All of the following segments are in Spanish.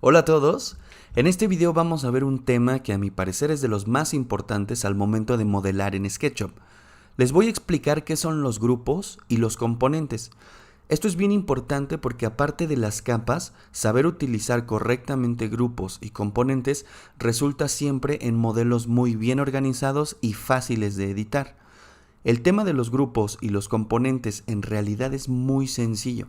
Hola a todos, en este video vamos a ver un tema que a mi parecer es de los más importantes al momento de modelar en SketchUp. Les voy a explicar qué son los grupos y los componentes. Esto es bien importante porque aparte de las capas, saber utilizar correctamente grupos y componentes resulta siempre en modelos muy bien organizados y fáciles de editar. El tema de los grupos y los componentes en realidad es muy sencillo.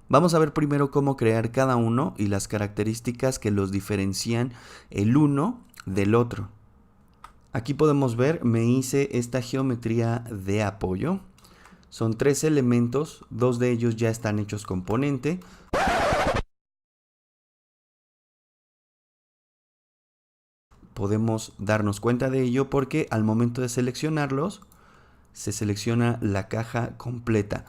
Vamos a ver primero cómo crear cada uno y las características que los diferencian el uno del otro. Aquí podemos ver, me hice esta geometría de apoyo. Son 3 elementos, 2 de ellos ya están hechos componente. Podemos darnos cuenta de ello porque al momento de seleccionarlos, se selecciona la caja completa.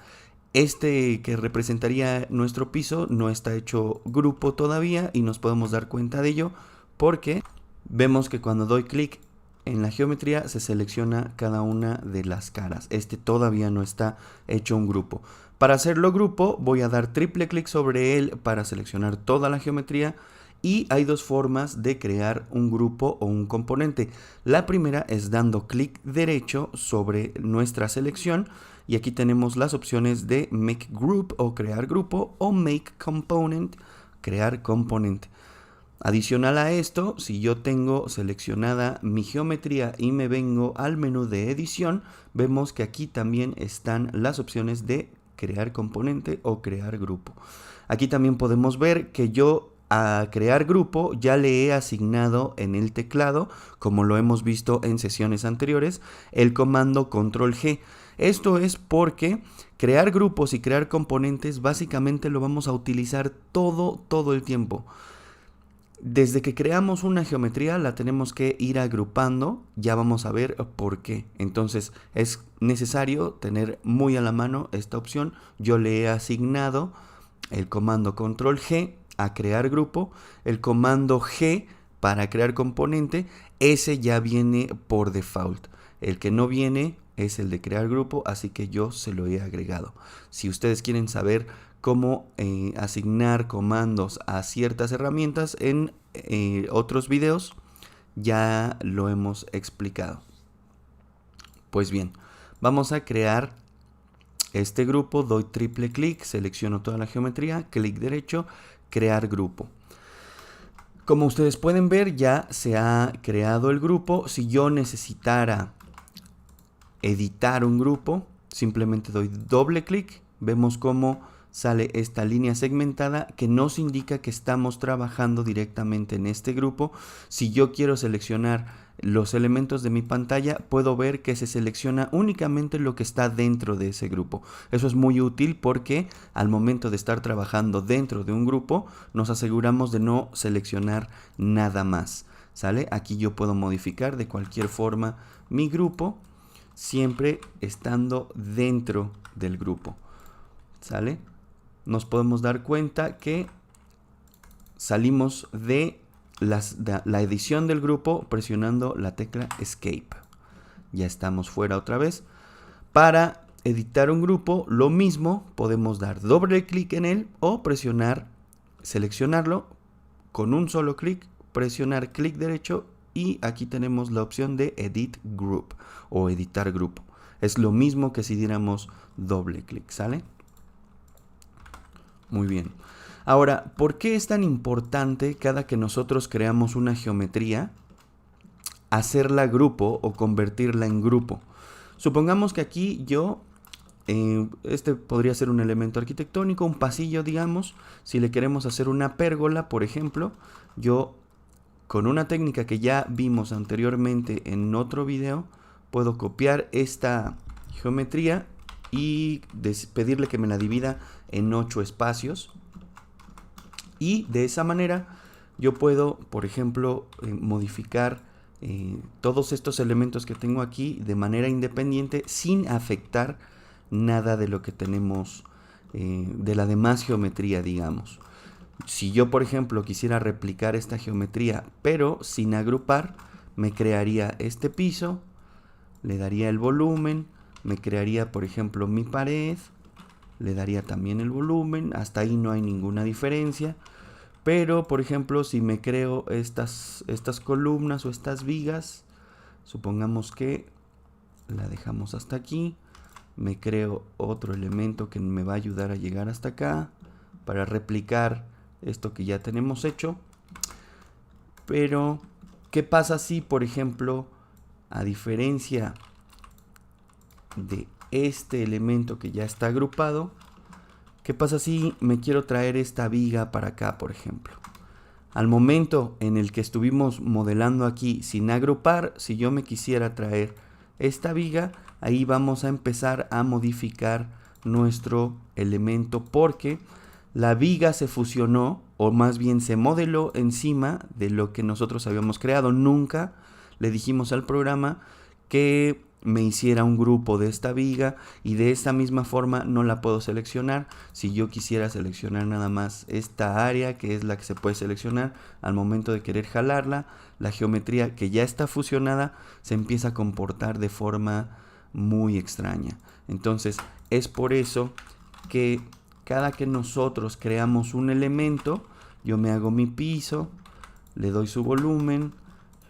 Este que representaría nuestro piso no está hecho grupo todavía y nos podemos dar cuenta de ello porque vemos que cuando doy clic en la geometría se selecciona cada una de las caras. Este todavía no está hecho un grupo. Para hacerlo grupo voy a dar triple clic sobre él para seleccionar toda la geometría. Y hay dos formas de crear un grupo o un componente. La primera es dando clic derecho sobre nuestra selección y aquí tenemos las opciones de Make Group o crear grupo o Make Component, crear componente. Adicional a esto, si yo tengo seleccionada mi geometría y me vengo al menú de edición, vemos que aquí también están las opciones de crear componente o crear grupo. Aquí también podemos ver que yo a crear grupo ya le he asignado en el teclado, como lo hemos visto en sesiones anteriores, el comando control G. Esto es porque crear grupos y crear componentes básicamente lo vamos a utilizar todo el tiempo. Desde que creamos una geometría la tenemos que ir agrupando, ya vamos a ver por qué. Entonces es necesario tener muy a la mano esta opción. Yo le he asignado el comando control G a crear grupo, el comando G para crear componente, ese ya viene por default. El que no viene es el de crear grupo, así que yo se lo he agregado. Si ustedes quieren saber cómo asignar comandos a ciertas herramientas en otros videos, ya lo hemos explicado. Pues bien, vamos a crear este grupo, doy triple clic, selecciono toda la geometría, clic derecho, crear grupo. Como ustedes pueden ver, ya se ha creado el grupo. Si yo necesitara editar un grupo, simplemente doy doble clic, vemos cómo sale esta línea segmentada que nos indica que estamos trabajando directamente en este grupo. Si yo quiero seleccionar los elementos de mi pantalla, puedo ver que se selecciona únicamente lo que está dentro de ese grupo. Eso es muy útil porque al momento de estar trabajando dentro de un grupo, nos aseguramos de no seleccionar nada más. ¿Sale? Aquí yo puedo modificar de cualquier forma mi grupo, siempre estando dentro del grupo. ¿Sale? Nos podemos dar cuenta que salimos de la edición del grupo presionando la tecla Escape. Ya estamos fuera otra vez. Para editar un grupo, lo mismo, podemos dar doble clic en él o presionar, seleccionarlo con un solo clic, presionar clic derecho y aquí tenemos la opción de Edit Group o editar grupo. Es lo mismo que si diéramos doble clic, ¿sale? Muy bien. Ahora, ¿por qué es tan importante cada que nosotros creamos una geometría hacerla grupo o convertirla en grupo? Supongamos que aquí yo, este podría ser un elemento arquitectónico, un pasillo, digamos. Si le queremos hacer una pérgola, por ejemplo, yo con una técnica que ya vimos anteriormente en otro video, puedo copiar esta geometría y pedirle que me la divida en 8 espacios. Y de esa manera yo puedo, por ejemplo, modificar todos estos elementos que tengo aquí de manera independiente sin afectar nada de lo que tenemos de la demás geometría, digamos. Si yo, por ejemplo, quisiera replicar esta geometría pero sin agrupar, me crearía este piso, le daría el volumen, me crearía, por ejemplo, mi pared, le daría también el volumen, hasta ahí no hay ninguna diferencia. Pero, por ejemplo, si me creo estas columnas o estas vigas, supongamos que la dejamos hasta aquí, me creo otro elemento que me va a ayudar a llegar hasta acá para replicar esto que ya tenemos hecho. Pero, ¿qué pasa si, por ejemplo, a diferencia de este elemento que ya está agrupado, qué pasa si me quiero traer esta viga para acá, por ejemplo? Al momento en el que estuvimos modelando aquí sin agrupar, si yo me quisiera traer esta viga, ahí vamos a empezar a modificar nuestro elemento porque la viga se fusionó, o más bien se modeló encima de lo que nosotros habíamos creado. Nunca le dijimos al programa que me hiciera un grupo de esta viga, y de esta misma forma no la puedo seleccionar. Si yo quisiera seleccionar nada más esta área, que es la que se puede seleccionar, al momento de querer jalarla, la geometría que ya está fusionada se empieza a comportar de forma muy extraña. Entonces es por eso que cada que nosotros creamos un elemento, yo me hago mi piso, le doy su volumen,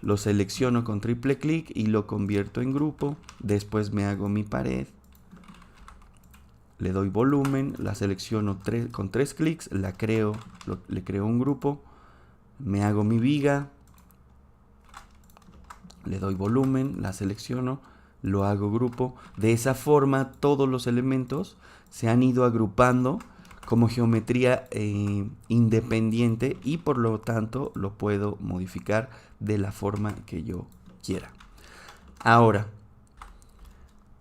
lo selecciono con triple clic y lo convierto en grupo. Después me hago mi pared, le doy volumen, la selecciono con 3 clics, la creo, le creo un grupo, me hago mi viga, le doy volumen, la selecciono, lo hago grupo. De esa forma todos los elementos se han ido agrupando como geometría independiente, y por lo tanto lo puedo modificar de la forma que yo quiera. Ahora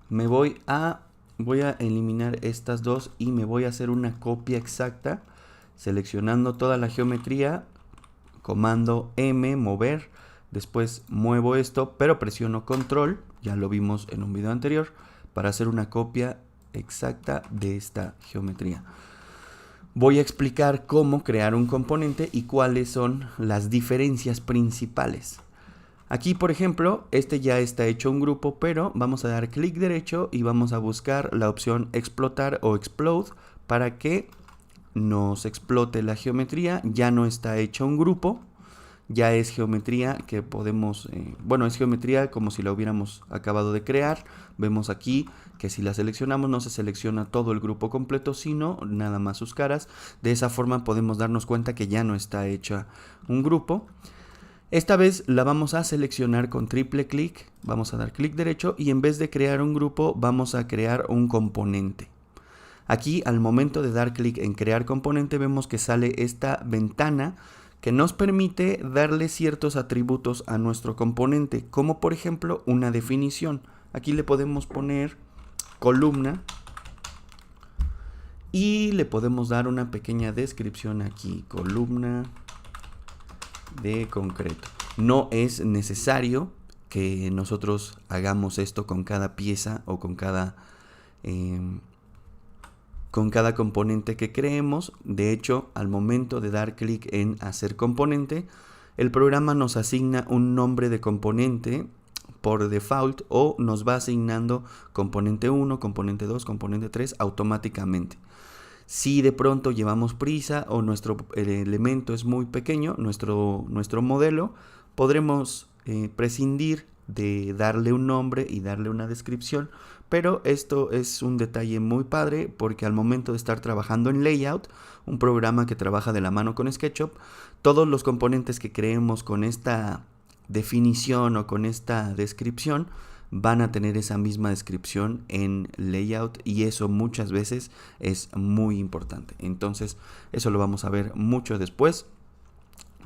voy a eliminar estas dos y me voy a hacer una copia exacta seleccionando toda la geometría, comando M, mover. Después muevo esto, pero presiono control, ya lo vimos en un video anterior, para hacer una copia exacta de esta geometría. Voy a explicar cómo crear un componente y cuáles son las diferencias principales. Aquí, por ejemplo, este ya está hecho un grupo, pero vamos a dar clic derecho y vamos a buscar la opción explotar o explode para que nos explote la geometría. Ya no está hecho un grupo, ya es geometría que podemos, es geometría como si la hubiéramos acabado de crear. Vemos aquí que si la seleccionamos no se selecciona todo el grupo completo, sino nada más sus caras. De esa forma podemos darnos cuenta que ya no está hecha un grupo. Esta vez la vamos a seleccionar con triple clic, vamos a dar clic derecho y en vez de crear un grupo vamos a crear un componente. Aquí al momento de dar clic en crear componente vemos que sale esta ventana que nos permite darle ciertos atributos a nuestro componente, como por ejemplo una definición. Aquí le podemos poner columna y le podemos dar una pequeña descripción aquí, columna de concreto. No es necesario que nosotros hagamos esto con cada pieza o con cada componente que creemos. De hecho, al momento de dar clic en hacer componente, el programa nos asigna un nombre de componente por default, o nos va asignando componente 1, componente 2, componente 3 automáticamente. Si de pronto llevamos prisa o nuestro elemento es muy pequeño, nuestro modelo, podremos prescindir de darle un nombre y darle una descripción, pero esto es un detalle muy padre porque al momento de estar trabajando en Layout, un programa que trabaja de la mano con SketchUp, todos los componentes que creemos con esta definición o con esta descripción van a tener esa misma descripción en Layout, y eso muchas veces es muy importante. Entonces eso lo vamos a ver mucho después,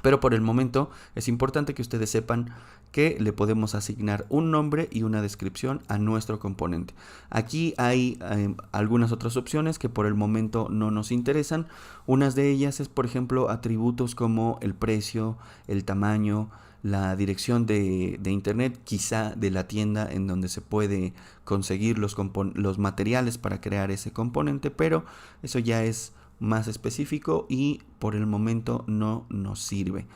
pero por el momento es importante que ustedes sepan que le podemos asignar un nombre y una descripción a nuestro componente. Aquí hay algunas otras opciones que por el momento no nos interesan. Unas de ellas es, por ejemplo, atributos como el precio, el tamaño, la dirección de internet, quizá de la tienda en donde se puede conseguir los materiales para crear ese componente, pero eso ya es más específico y por el momento no nos sirve.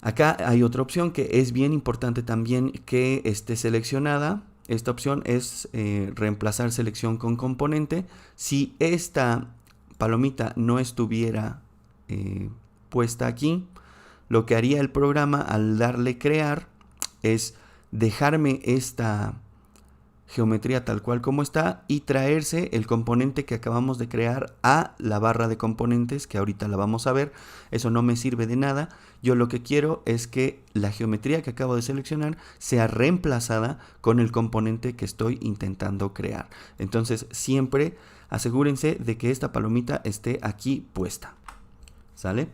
Acá hay otra opción que es bien importante también que esté seleccionada. Esta opción es reemplazar selección con componente. Si esta palomita no estuviera puesta aquí. Lo que haría el programa al darle crear es dejarme esta geometría tal cual como está y traerse el componente que acabamos de crear a la barra de componentes, que ahorita la vamos a ver. Eso no me sirve de nada. Yo lo que quiero es que la geometría que acabo de seleccionar sea reemplazada con el componente que estoy intentando crear. Entonces siempre asegúrense de que esta palomita esté aquí puesta, ¿sale?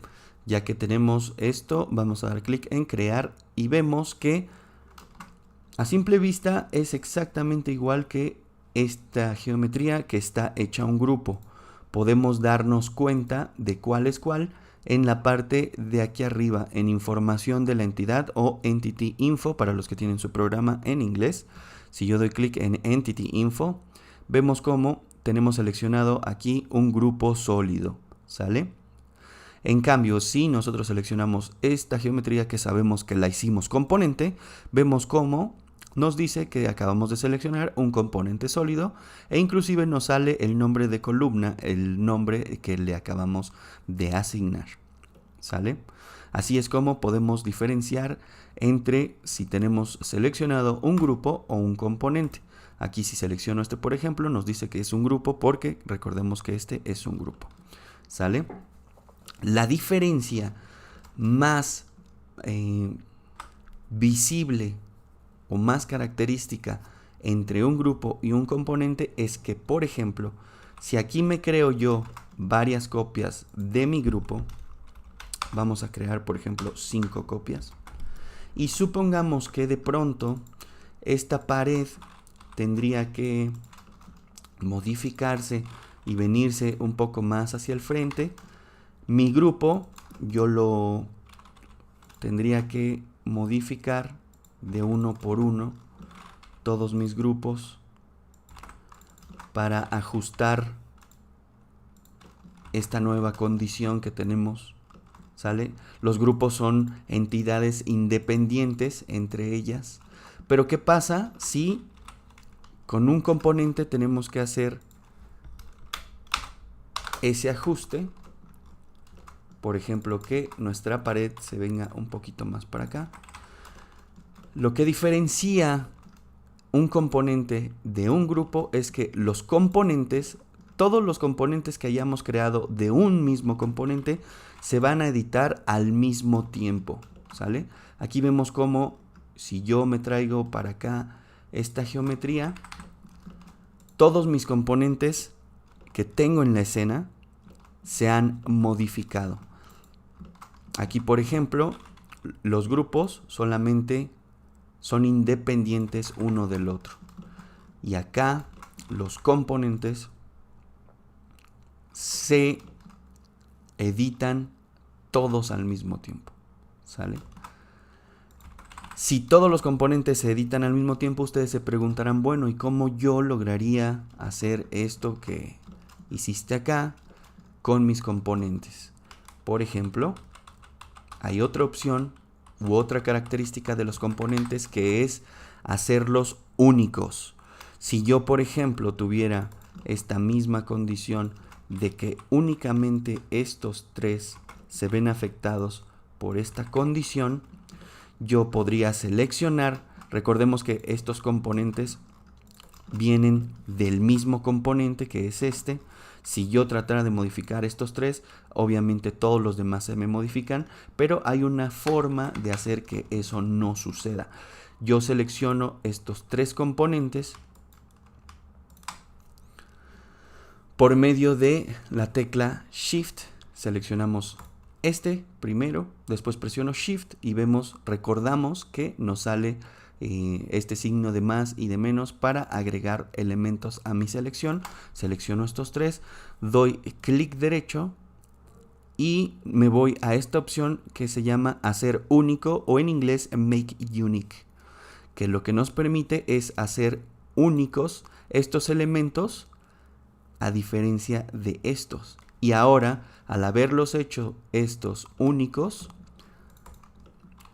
Ya que tenemos esto, vamos a dar clic en crear y vemos que a simple vista es exactamente igual que esta geometría que está hecha un grupo. Podemos darnos cuenta de cuál es cuál en la parte de aquí arriba, en información de la entidad o Entity Info para los que tienen su programa en inglés. Si yo doy clic en Entity Info, vemos cómo tenemos seleccionado aquí un grupo sólido, ¿sale? En cambio, si nosotros seleccionamos esta geometría que sabemos que la hicimos componente, vemos cómo nos dice que acabamos de seleccionar un componente sólido e inclusive nos sale el nombre de columna, el nombre que le acabamos de asignar, ¿sale? Así es como podemos diferenciar entre si tenemos seleccionado un grupo o un componente. Aquí si selecciono este, por ejemplo, nos dice que es un grupo porque recordemos que este es un grupo, ¿sale? La diferencia más visible o más característica entre un grupo y un componente es que, por ejemplo, si aquí me creo yo varias copias de mi grupo, vamos a crear, por ejemplo, 5 copias, y supongamos que de pronto esta pared tendría que modificarse y venirse un poco más hacia el frente. Mi grupo yo lo tendría que modificar de uno por uno, todos mis grupos, para ajustar esta nueva condición que tenemos, ¿sale? Los grupos son entidades independientes entre ellas, pero ¿qué pasa si con un componente tenemos que hacer ese ajuste? Por ejemplo, que nuestra pared se venga un poquito más para acá. Lo que diferencia un componente de un grupo es que los componentes, todos los componentes que hayamos creado de un mismo componente, se van a editar al mismo tiempo, ¿sale? Aquí vemos cómo si yo me traigo para acá esta geometría, todos mis componentes que tengo en la escena se han modificado. Aquí, por ejemplo, los grupos solamente son independientes uno del otro. Y acá los componentes se editan todos al mismo tiempo, ¿sale? Si todos los componentes se editan al mismo tiempo, ustedes se preguntarán, bueno, ¿y cómo yo lograría hacer esto que hiciste acá con mis componentes? Por ejemplo, hay otra opción u otra característica de los componentes que es hacerlos únicos. Si yo, por ejemplo, tuviera esta misma condición de que únicamente estos tres se ven afectados por esta condición, yo podría seleccionar, recordemos que estos componentes vienen del mismo componente que es este. Si yo tratara de modificar estos tres, obviamente todos los demás se me modifican, pero hay una forma de hacer que eso no suceda. Yo selecciono estos tres componentes por medio de la tecla Shift. Seleccionamos este primero, después presiono Shift y vemos, recordamos que nos sale este signo de más y de menos para agregar elementos a mi selección. Selecciono estos tres, doy clic derecho y me voy a esta opción que se llama hacer único o en inglés make unique, que lo que nos permite es hacer únicos estos elementos a diferencia de estos. Y ahora, al haberlos hecho estos únicos,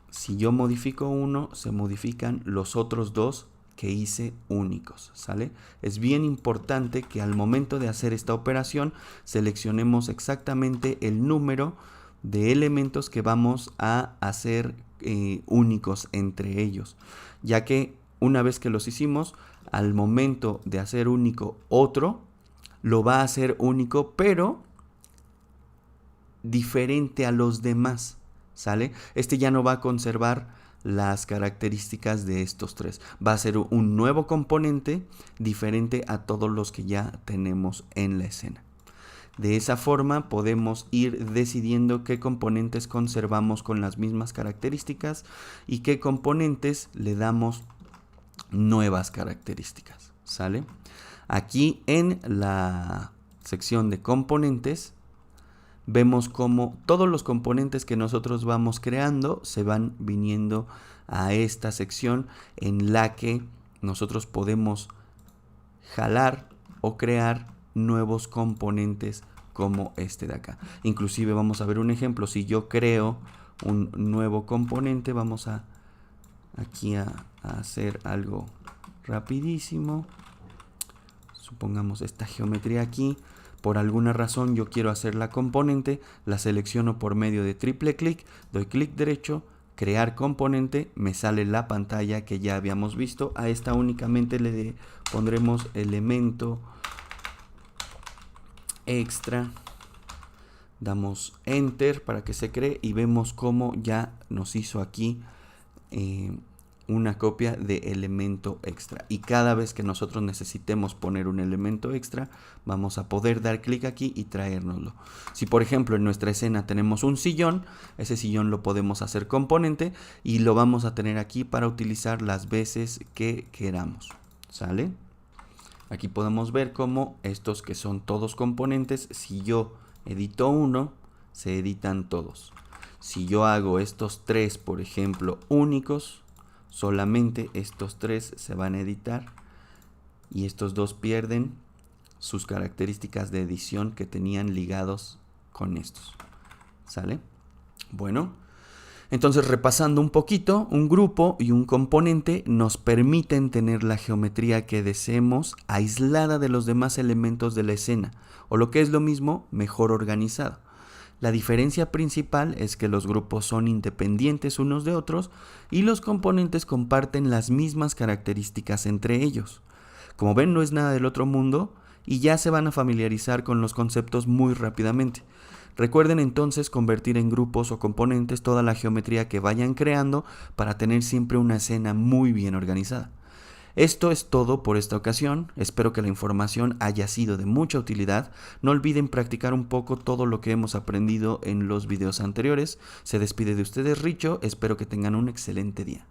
si yo modifico uno, se modifican los otros dos que hice únicos, ¿sale? Es bien importante que al momento de hacer esta operación seleccionemos exactamente el número de elementos que vamos a hacer únicos entre ellos, ya que una vez que los hicimos, al momento de hacer único otro, lo va a hacer único, pero diferente a los demás, ¿sale? Este ya no va a conservar las características de estos tres. Va a ser un nuevo componente diferente a todos los que ya tenemos en la escena. De esa forma podemos ir decidiendo qué componentes conservamos con las mismas características y qué componentes le damos nuevas características, ¿sale? Aquí en la sección de componentes vemos cómo todos los componentes que nosotros vamos creando se van viniendo a esta sección en la que nosotros podemos jalar o crear nuevos componentes como este de acá. Inclusive vamos a ver un ejemplo. Si yo creo un nuevo componente, vamos aquí a hacer algo rapidísimo. Supongamos esta geometría aquí. Por alguna razón yo quiero hacer la componente, la selecciono por medio de triple clic, doy clic derecho, crear componente, me sale la pantalla que ya habíamos visto. A esta únicamente le pondremos elemento extra, damos enter para que se cree y vemos cómo ya nos hizo aquí una copia de elemento extra, y cada vez que nosotros necesitemos poner un elemento extra vamos a poder dar clic aquí y traérnoslo. Si por ejemplo en nuestra escena tenemos un sillón, ese sillón lo podemos hacer componente y lo vamos a tener aquí para utilizar las veces que queramos, ¿sale? Aquí podemos ver cómo estos que son todos componentes, si yo edito uno, se editan todos. Si yo hago estos tres, por ejemplo, únicos, solamente estos tres se van a editar y estos dos pierden sus características de edición que tenían ligados con estos, ¿sale? Bueno, entonces repasando un poquito, un grupo y un componente nos permiten tener la geometría que deseemos aislada de los demás elementos de la escena, o lo que es lo mismo, mejor organizada. La diferencia principal es que los grupos son independientes unos de otros y los componentes comparten las mismas características entre ellos. Como ven, no es nada del otro mundo y ya se van a familiarizar con los conceptos muy rápidamente. Recuerden entonces convertir en grupos o componentes toda la geometría que vayan creando para tener siempre una escena muy bien organizada. Esto es todo por esta ocasión, espero que la información haya sido de mucha utilidad. No olviden practicar un poco todo lo que hemos aprendido en los videos anteriores. Se despide de ustedes Richo, espero que tengan un excelente día.